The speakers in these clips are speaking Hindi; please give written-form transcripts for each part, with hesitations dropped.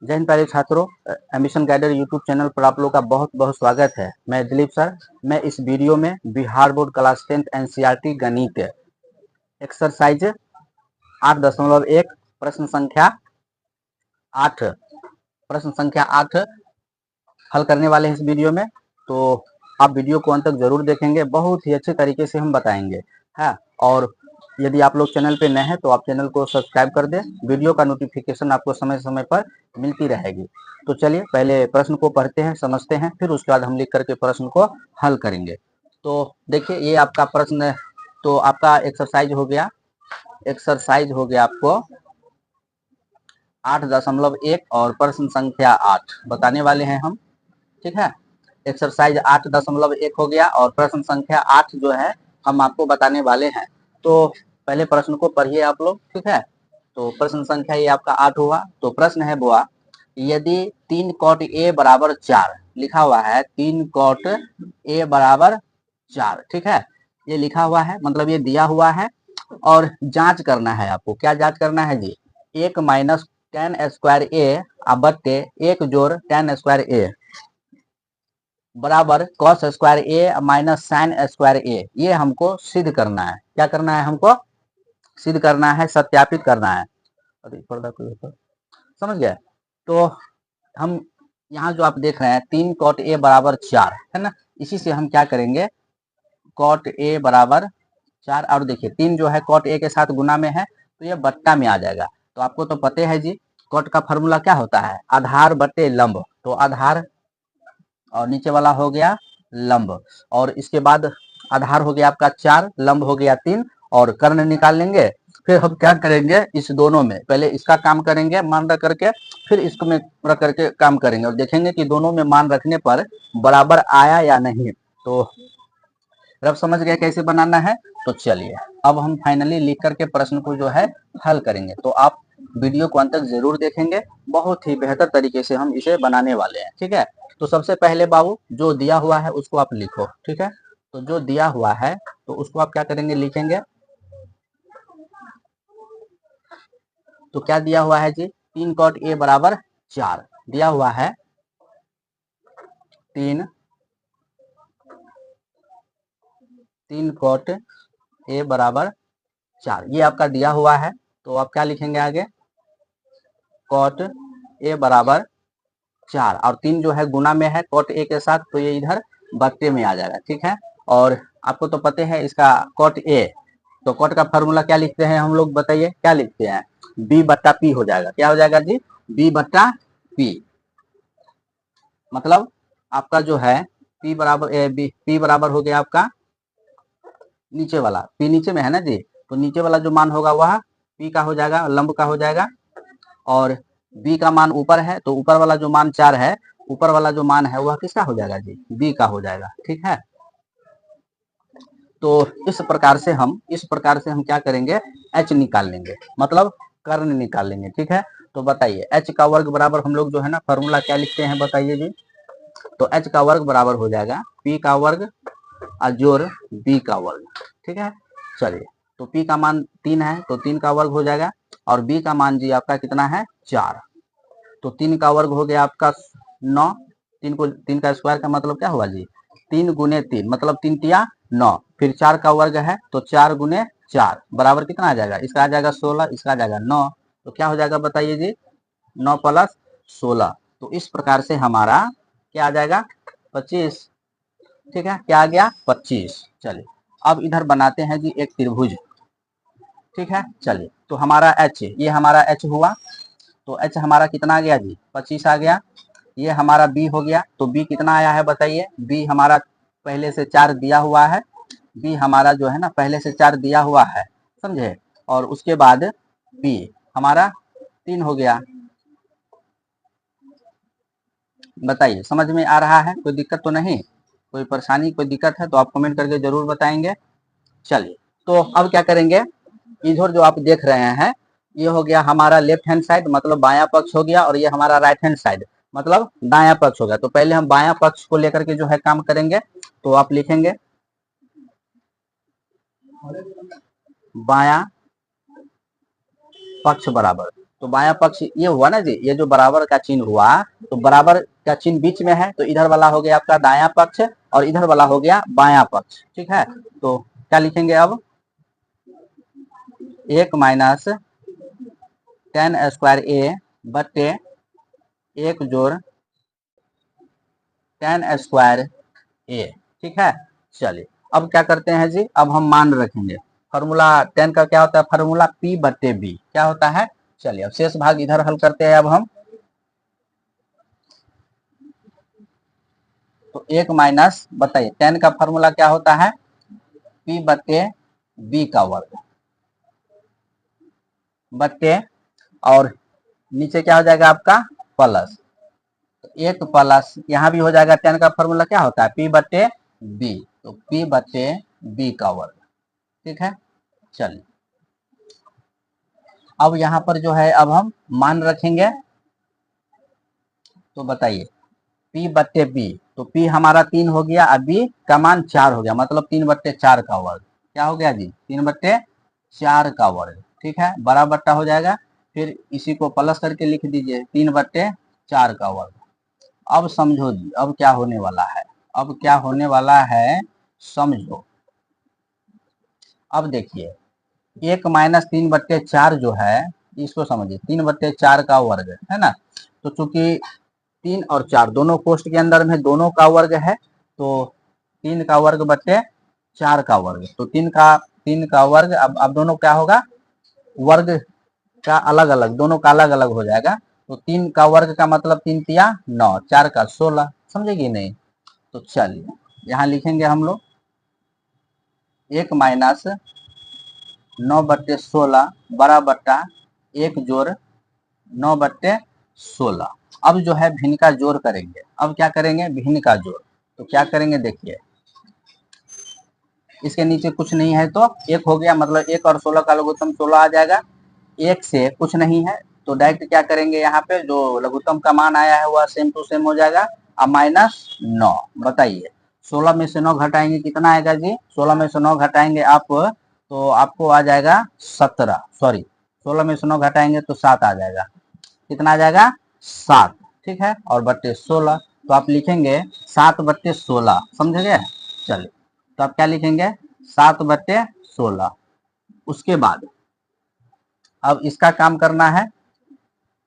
जय हिंद प्यारे छात्रों, एम्बिशन गाइडर यूट्यूब चैनल पर आप लोग का बहुत बहुत स्वागत है। मैं दिलीप सर। मैं इस वीडियो में Bihar board class 10th NCERT गणित एक्सरसाइज 8.1 प्रश्न संख्या 8 हल करने वाले हैं इस वीडियो में। तो आप वीडियो को अंत तक जरूर देखेंगे, बहुत ही अच्छे तरीके से हम बताएंगे है। और यदि आप लोग चैनल पे नए हैं तो आप चैनल को सब्सक्राइब कर दें, वीडियो का नोटिफिकेशन आपको समय समय पर मिलती रहेगी। तो चलिए पहले प्रश्न को पढ़ते हैं, समझते हैं, फिर उसके बाद हम लिख करके प्रश्न को हल करेंगे। तो देखिए ये आपका प्रश्न है, तो आपका एक्सरसाइज हो गया आपको 8.1 और प्रश्न संख्या 8 बताने वाले हैं हम। ठीक है, एक्सरसाइज 8.1 हो गया और प्रश्न संख्या 8 जो है हम आपको बताने वाले हैं। तो पहले प्रश्न को पढ़िए आप लोग। ठीक है, तो प्रश्न संख्या ये आपका 8 हुआ। तो प्रश्न है बुआ, यदि 3 cot a बराबर 4 लिखा हुआ है, 3 cot a बराबर 4, ठीक है, ये लिखा हुआ है, मतलब ये दिया हुआ है और जांच करना है आपको। क्या जांच करना है जी? 1 माइनस tan स्क्वायर ए बट्टे 1 जोड़ tan स्क्वायर ए बराबर cos स्क्वायर ए माइनस साइन स्क्वायर ए, ये हमको सिद्ध करना है। क्या करना है? हमको सिद्ध करना है, सत्यापित करना है। समझ गए? तो हम यहाँ जो आप देख रहे हैं 3 cot a बराबर 4 है ना, इसी से हम क्या करेंगे, cot a बराबर 4 और देखिए 3 जो है cot a के साथ गुना में है तो ये बट्टा में आ जाएगा। तो आपको तो पता है जी, cot का फॉर्मूला क्या होता है? आधार बटे लंब। तो आधार और नीचे वाला हो गया लंब, और इसके बाद आधार हो गया आपका 4, लंब हो गया 3 और कर्ण निकाल लेंगे। फिर हम क्या करेंगे, इस दोनों में पहले इसका काम करेंगे मान रख करके, फिर इसको में रख करके काम करेंगे और देखेंगे कि दोनों में मान रखने पर बराबर आया या नहीं। तो अब समझ गए कैसे बनाना है। तो चलिए अब हम फाइनली लिख करके प्रश्न को जो है हल करेंगे। तो आप वीडियो को अंत तक जरूर देखेंगे, बहुत ही बेहतर तरीके से हम इसे बनाने वाले हैं। ठीक है, तो सबसे पहले बाबू जो दिया हुआ है उसको आप लिखो। ठीक है, तो जो दिया हुआ है तो उसको आप क्या करेंगे, लिखेंगे। तो क्या दिया हुआ है जी? 3 cot a बराबर 4 दिया हुआ है। 3 cot a बराबर 4 ये आपका दिया हुआ है। तो आप क्या लिखेंगे आगे? cot a बराबर 4 और 3 जो है गुना में है cot a के साथ, तो ये इधर बट्टे में आ जाएगा। ठीक है, और आपको तो पता है इसका cot a, तो cot का फॉर्मूला क्या लिखते हैं हम लोग, बताइए क्या लिखते हैं? b बट्टा p हो जाएगा। क्या हो जाएगा जी? b बट्टा p। मतलब आपका जो है p बराबर हो गया आपका नीचे वाला, p नीचे में है ना जी, तो नीचे वाला जो मान होगा वह p का हो जाएगा, लंब का हो जाएगा, और b का मान ऊपर है तो ऊपर वाला जो मान 4 है, ऊपर वाला जो मान है वह किसका हो जाएगा जी? b का हो जाएगा। ठीक है, तो इस प्रकार से हम क्या करेंगे, h निकाल लेंगे, मतलब कर्ण निकाल लेंगे। ठीक है, तो बताइए h का वर्ग बराबर हम लोग जो है ना फॉर्मूला क्या लिखते हैं, बताइए जी। तो h का वर्ग बराबर हो जाएगा p का वर्ग और जोड़ b का वर्ग। ठीक है, चलिए तो p का मान 3 है तो 3 का वर्ग हो जाएगा, और b का मान जी आपका कितना है? 4। तो 3 का वर्ग हो गया आपका 9। 3 का स्क्वायर का मतलब क्या हुआ जी? 3 गुने 3 मतलब 3 तिया 9, फिर 4 का वर्ग है तो 4 गुने 4 बराबर कितना आ जाएगा? इसका आ जाएगा 16, इसका आ जाएगा 9। तो क्या हो जाएगा बताइए जी? 9 प्लस 16। तो इस प्रकार से हमारा क्या आ जाएगा? 25। ठीक है, क्या आ गया? 25। चलिए अब इधर बनाते हैं जी एक त्रिभुज। ठीक है, चलिए तो हमारा h, ये हमारा h हुआ, तो h हमारा कितना आ गया जी? 25 आ गया। ये हमारा b हो गया, तो b कितना आया है बताइए? b हमारा पहले से 4 दिया हुआ है, b हमारा जो है ना पहले से 4 दिया हुआ है, समझे, और उसके बाद b हमारा 3 हो गया। बताइए समझ में आ रहा है? कोई दिक्कत तो नहीं, कोई परेशानी, कोई दिक्कत है तो आप कमेंट करके जरूर बताएंगे। चलिए तो अब क्या करेंगे, इधर जो आप देख रहे हैं ये हो गया हमारा लेफ्ट हैंड साइड, मतलब बायां पक्ष हो गया, और ये हमारा राइट हैंड साइड मतलब दायां पक्ष हो गया। तो पहले हम बायां पक्ष को लेकर के जो है काम करेंगे। तो आप लिखेंगे बायां पक्ष बराबर, तो बायां पक्ष ये हुआ ना जी, ये जो बराबर का चिन्ह हुआ, तो बराबर का चिन्ह बीच में है, तो इधर वाला हो गया आपका दायां पक्ष और इधर वाला हो गया बायां पक्ष। ठीक है, तो क्या लिखेंगे अब, 1 माइनस टेन स्क्वायर ए बट्टे 1 जोड़ टेन स्क्वायर ए। ठीक है, चलिए अब क्या करते हैं जी, अब हम मान रखेंगे। फॉर्मूला 10 का क्या होता है, फॉर्मूला P बट्टे B क्या होता है। चलिए अब शेष भाग इधर हल करते हैं अब हम। तो 1 माइनस बताइए 10 का फॉर्मूला क्या होता है, P बट्टे B का वर्ग बट्टे, और नीचे क्या हो जाएगा आपका प्लस, तो 1 प्लस यहाँ भी हो जाएगा 10 का फॉर्मूला क्या होता है, P बट्टे B, तो P बट्टे B का वर्ग। ठीक है, चलिए अब यहाँ पर जो है अब हम मान रखेंगे। तो बताइए P बट्टे B, तो P हमारा 3 हो गया और B का मान 4 हो गया, मतलब 3 बट्टे 4 का वर्ग। क्या हो गया जी, 3 बट्टे 4 का वर्ग। ठीक है, बड़ा बट्टा हो जाएगा, फिर इसी को प्लस करके लिख दीजिए 3 बट्टे 4 का वर्ग। अब समझो जी, अब क्या होने वाला है, अब क्या होने वाला है समझो। अब देखिए 1 माइनस 3 बट्टे 4 जो है, इसको समझिए 3 बट्टे 4 का वर्ग है ना, तो चूंकि 3 और 4 दोनों कोष्ट के अंदर में दोनों का वर्ग है, तो 3 का वर्ग बट्टे 4 का वर्ग, तो 3 का वर्ग, अब दोनों क्या होगा, वर्ग का अलग अलग, दोनों का अलग अलग हो जाएगा। तो 3 का वर्ग का मतलब 3 तिया 9, 4 का 16, समझेगी नहीं। तो चलिए यहाँ लिखेंगे हम लोग 1 माइनस 9 बट्टे 16 बड़ा बट्टा 1 जोड़ 9 बट्टे 16। अब जो है भिन्न का जोड़ करेंगे, अब क्या करेंगे भिन्न का जोड़, तो क्या करेंगे देखिए, इसके नीचे कुछ नहीं है तो 1 हो गया, मतलब 1 और 16 का लघुत्तम 16 आ जाएगा। 1 से कुछ नहीं है तो डायरेक्ट क्या करेंगे, यहाँ पे जो लघुत्तम का मान आया है वह सेम टू सेम हो जाएगा। अब -9 बताइए 16 में से 9 घटाएंगे कितना आएगा जी, 16 में से 9 घटाएंगे आप तो आपको आ जाएगा 17, सॉरी 16 में से 9 घटाएंगे तो 7 आ जाएगा, कितना आ जाएगा 7। ठीक है, और बट्टे 16, तो आप लिखेंगे 7 बट्टे 16, समझ गए। चलिए तो आप क्या लिखेंगे 7 बट्टे 16। उसके बाद अब इसका काम करना है,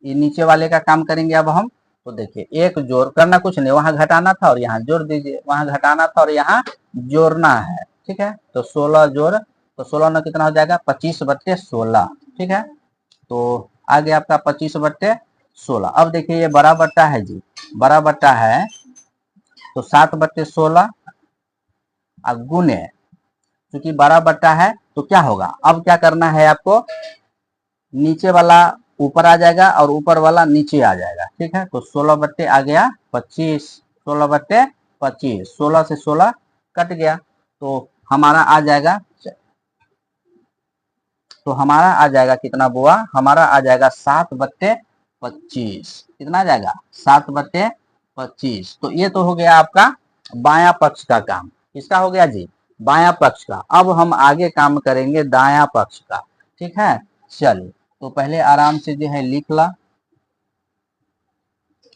ये नीचे वाले का काम करेंगे अब हम। तो देखिए एक जोड़ करना कुछ नहीं, वहां घटाना था और यहाँ जोड़ दीजिए, वहां घटाना था और यहाँ जोड़ना है। ठीक है, तो 16 जोड़, तो 16 में कितना हो जाएगा 25 बट्टे 16। ठीक है, तो आ गया आपका 25 बट्टे 16। अब देखिए ये बड़ा बट्टा है जी, बड़ा बट्टा है, तो 7 बट्टे 16 गुने, क्योंकि बड़ा बट्टा है तो क्या होगा, अब क्या करना है आपको, नीचे वाला ऊपर आ जाएगा और ऊपर वाला नीचे आ जाएगा। ठीक है, तो 16 बट्टे आ गया 25, 16 बट्टे 25, 16 से 16 कट गया, तो हमारा आ जाएगा, तो हमारा आ जाएगा कितना बुआ, हमारा आ जाएगा 7 बट्टे 25। कितना आ जाएगा 7 बट्टे 25। तो ये तो हो गया आपका बायां पक्ष का काम, किसका हो गया जी, बायां पक्ष का। अब हम आगे काम करेंगे दायां पक्ष का। ठीक है, चलिए तो पहले आराम से जो है लिख ला,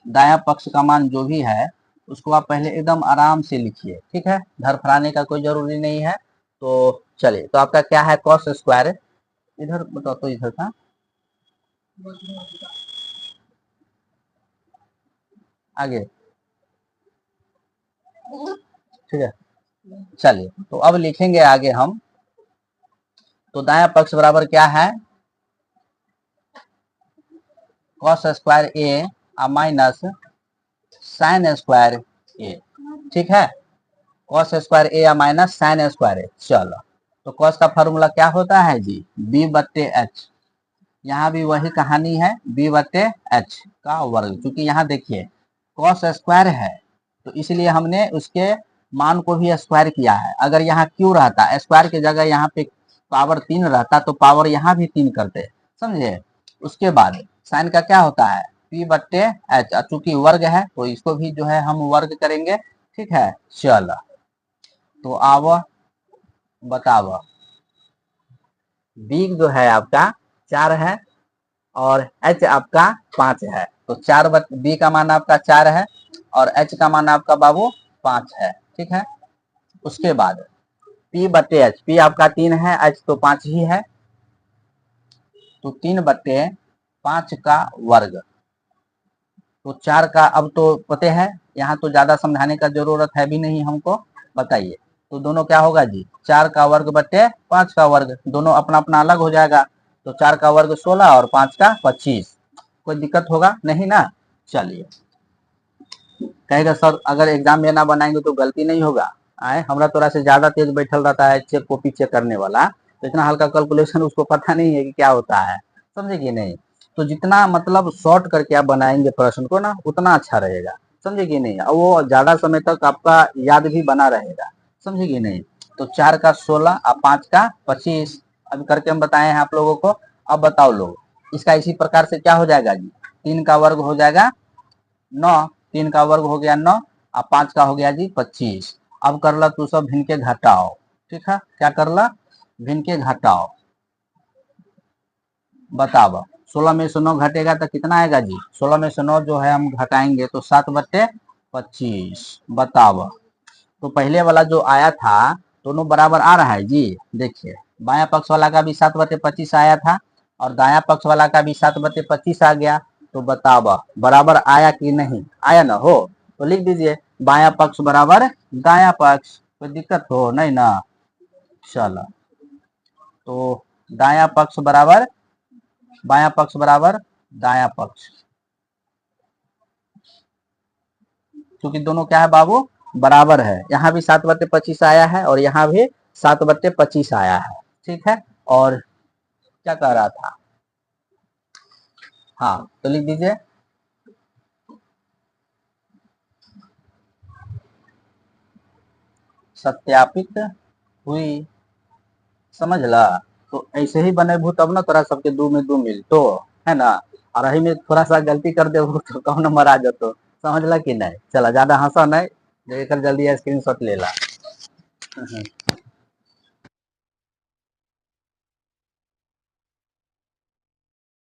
दायां पक्ष का मान जो भी है उसको आप पहले एकदम आराम से लिखिए। ठीक है, धरफराने का कोई जरूरी नहीं है। तो चलिए, तो आपका क्या है कॉस स्क्वायर, इधर बताओ तो इधर का आगे। ठीक है, चलिए तो अब लिखेंगे आगे हम। तो दायां पक्ष बराबर क्या है, कॉस स्क्वायर ए माइनस साइन स्क्वायर ए। ठीक है, कॉस स्क्वायर ए या माइनस साइन स्क्वायर ए। चलो तो कॉस का फॉर्मूला क्या होता है जी, बी बट्टे एच। यहाँ भी वही कहानी है, बी बट्टे एच का वर्ग, क्योंकि यहाँ देखिए कॉस स्क्वायर है तो इसलिए हमने उसके मान को भी स्क्वायर किया है। अगर यहाँ क्यू रहता, स्क्वायर की जगह यहाँ पे पावर 3 रहता तो पावर यहाँ भी 3 करते, समझे। उसके बाद साइन का क्या होता है पी बट्टे एच, चूंकि वर्ग है तो इसको भी जो है हम वर्ग करेंगे। ठीक है, चलो तो आव बताव, बी जो है आपका 4 है, और एच आपका 5 है, तो 4 बी का मान आपका 4 है और एच का मान आपका बाबू 5 है। ठीक है, उसके बाद पी बटे एच, पी आपका 3 है, एच तो 5 ही है, तो 3/5 का वर्ग, तो 4 का अब तो पते है, यहाँ तो ज्यादा समझाने का जरूरत है भी नहीं हमको। बताइए, तो दोनों क्या होगा जी, 4 का वर्ग बटे 5 का वर्ग, दोनों अपना अपना अलग हो जाएगा, तो 4 का वर्ग 16 और 5 का 25। कोई दिक्कत होगा नहीं ना। चलिए, कहेगा सर अगर एग्जाम में ना बनाएंगे तो गलती नहीं होगा। आए, हमरा थोड़ा से ज्यादा तेज बैठल रहता है चेक कॉपी चेक करने वाला, तो इतना हल्का कैलकुलेशन उसको पता नहीं है कि क्या होता है, समझे कि नहीं। तो जितना मतलब शॉर्ट करके आप बनाएंगे प्रश्न को ना, उतना अच्छा रहेगा, समझे कि नहीं, और वो ज्यादा समय तक आपका याद भी बना रहेगा, समझे कि नहीं। तो 4 का 16 और 5 का 25 अभी करके हम बताए हैं आप लोगों को। अब बताओ लोग, इसका इसी प्रकार से क्या हो जाएगा जी, 3 का वर्ग हो जाएगा 9, 3 का वर्ग हो गया 9 और 5 का हो गया जी 25। अब कर ला तू सब भिन के घटाओ, ठीक है, क्या कर ला, भिन के घटाओ, बताओ 16 में से 9 घटेगा तो कितना आएगा जी, 16 में से 9 जो है हम घटाएंगे तो 7/25। बताओ, तो पहले वाला जो आया था दोनों बराबर आ रहा है जी। देखिए, बाया पक्ष वाला का भी 7/25 आया था और दाया पक्ष वाला का भी 7/25 आ गया, तो बताओ बराबर आया कि नहीं आया, ना हो तो लिख दीजिए बाया पक्ष बराबर दाया पक्ष, कोई दिक्कत हो नहीं ना। चलो, तो दाया पक्ष बराबर बाया पक्ष बराबर दाया पक्ष, क्योंकि दोनों क्या है बाबू, बराबर है, यहाँ भी 7/25 आया है और यहाँ भी 7/25 आया है। ठीक है, और क्या कह रहा था, हाँ तो लिख दीजिए सत्यापित हुई, समझ ला। तो ऐसे ही बने भू तब ना तोरा सबके 2 में 2 मिल तो, है ना। और अही में थोड़ा सा गलती कर दे तो कौन नंबर आ जातो, समझ ला कि नहीं। चला, ज्यादा हंसा नहीं, जल्दी स्क्रीन शॉट ले ला।